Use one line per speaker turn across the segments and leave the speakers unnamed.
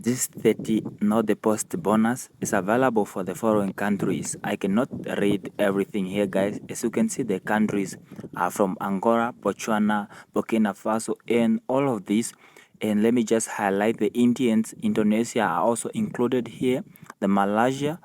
This 30 not deposit bonus is available for the following countries. I cannot read everything here, guys. As you can see, the countries are from Angola, Botswana, Burkina Faso, and all of these. And let me just highlight the Indians. Indonesia are also included here, the Malaysia,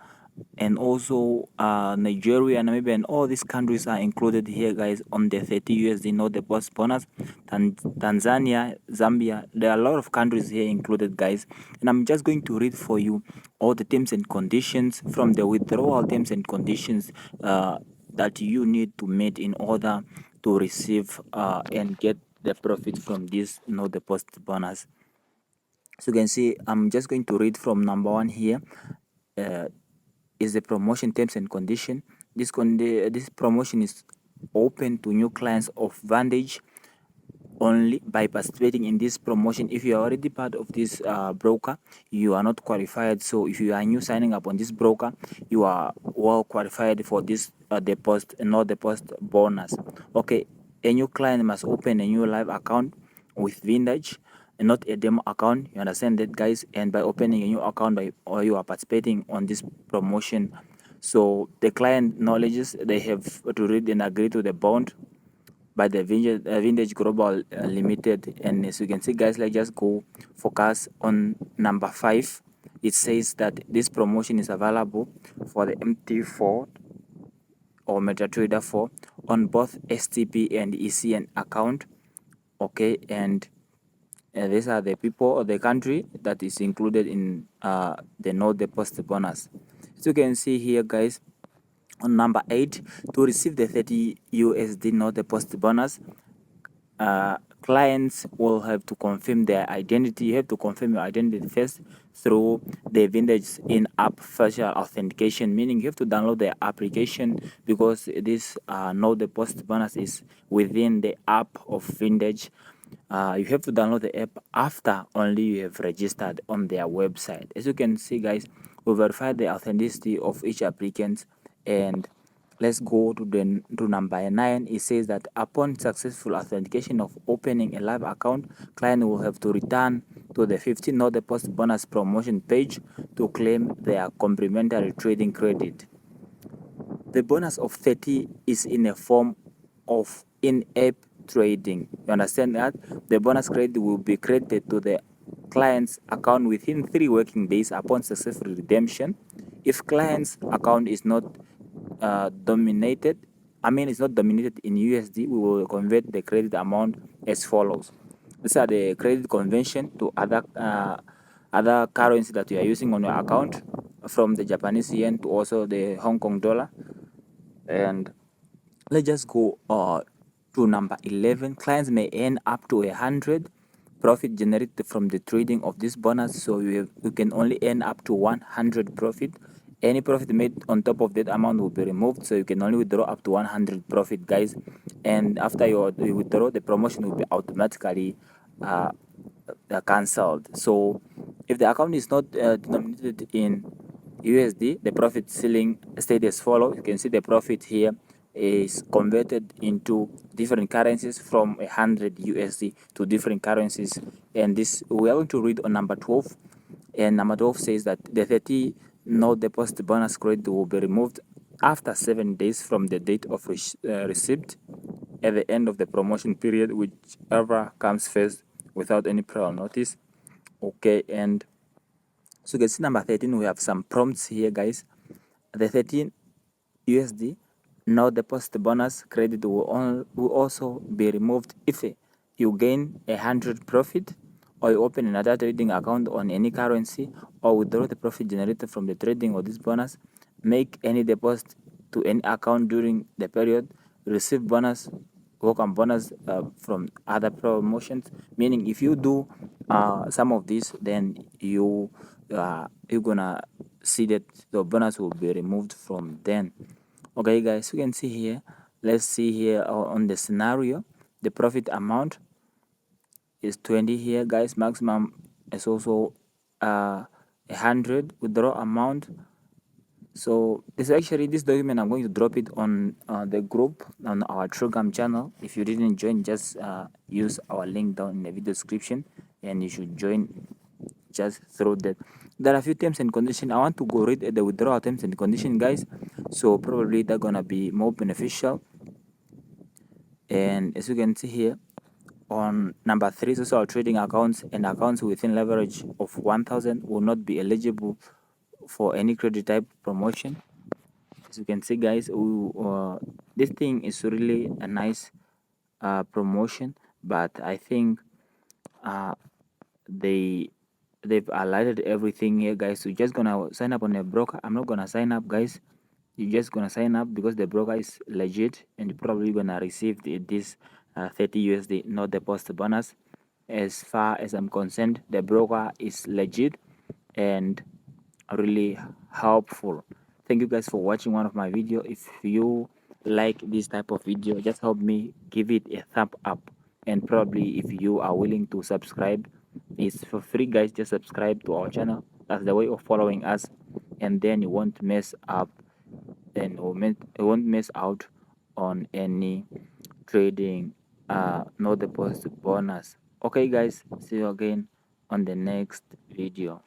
and also Nigeria, Namibia, and all these countries are included here, guys, on the 30 USD not deposit bonus. Tanzania, Zambia, there are a lot of countries here included, guys, and I'm just going to read for you all the terms and conditions from the withdrawal terms and conditions that you need to meet in order to receive and get the profit from this no deposit bonus. So you can see I'm just going to read from number one here. Is the promotion terms and condition. This promotion is open to new clients of Vantage only. By participating in this promotion, if you are already part of this broker, you are not qualified. So if you are new signing up on this broker, you are well qualified for this deposit and not deposit bonus. Okay, a new client must open a new live account with Vintage and not a demo account. You understand that, guys? And by opening a new account, or you are participating on this promotion, so the client knowledges they have to read and agree to the bond by the Vintage Global Limited. And as you can see, guys, let's just go focus on number 5. It says that this promotion is available for the MT4 or MetaTrader 4 on both STP and ECN account. Okay, and these are the people or the country that is included in the no deposit bonus. As you can see here, guys, on number 8, to receive the 30 USD no deposit bonus, clients will have to confirm their identity. You have to confirm your identity first through the Vintage in-app facial authentication, meaning you have to download the application, because this no deposit bonus is within the app of Vintage. You have to download the app after only you have registered on their website. As you can see, guys, we verify the authenticity of each applicant. And let's go to number 9. It says that upon successful authentication of opening a live account, client will have to return to the 15 no deposit bonus promotion page to claim their complimentary trading credit. The bonus of 30 is in a form of in-app trading. You understand that? The bonus credit will be credited to the client's account within 3 working days upon successful redemption. If client's account is not dominated in USD, we will convert the credit amount as follows. These are the credit conversion to other currency that you are using on your account, from the Japanese yen to also the Hong Kong dollar. And let's just go to number 11. Clients may earn up to 100 profit generated from the trading of this bonus. So you can only earn up to 100 profit. Any profit made on top of that amount will be removed, so you can only withdraw up to 100 profit, guys. And after you withdraw, the promotion will be automatically cancelled. So if the account is not denominated in USD, the profit ceiling stayed as follows. You can see the profit here is converted into different currencies from 100 USD to different currencies. And this we are going to read on number 12. And number 12 says that the 30 no deposit bonus credit will be removed after 7 days from the date of receipt at the end of the promotion period, whichever comes first, without any prior notice. Okay, and so you can see number 13, we have some prompts here, guys. The 13 USD no deposit bonus credit will also be removed if you gain 100 profit, or you open another trading account on any currency, or withdraw the profit generated from the trading of this bonus, make any deposit to any account during the period, receive bonus, welcome bonus from other promotions. Meaning, if you do some of these, then you're gonna see that the bonus will be removed from then. Okay, guys, you can see here. Let's see here on the scenario. The profit amount is 20 here, guys. Maximum is also 100. Withdraw amount. So this document, I'm going to drop it on the group on our Telegram channel. If you didn't join, just use our link down in the video description, and you should join just through that. There are a few terms and conditions. I want to go read the withdrawal terms and condition, guys, so probably they're gonna be more beneficial. And as you can see here, on number 3, social trading accounts and accounts within leverage of 1000 will not be eligible for any credit type promotion. As you can see, guys, this thing is really a nice promotion, but I think uh, they've highlighted everything here, guys. So you're just gonna sign up on a broker. I'm not gonna sign up, guys. You're just gonna sign up because the broker is legit, and you're probably gonna receive this 30 USD, not the post bonus. As far as I'm concerned, the broker is legit and really helpful. Thank you guys for watching one of my video. If you like this type of video, just help me give it a thumb up, and probably if you are willing to subscribe, it's for free, guys. Just subscribe to our channel. That's the way of following us, and then you won't mess up and you won't miss out on any trading no deposit bonus. Okay, guys, see you again on the next video.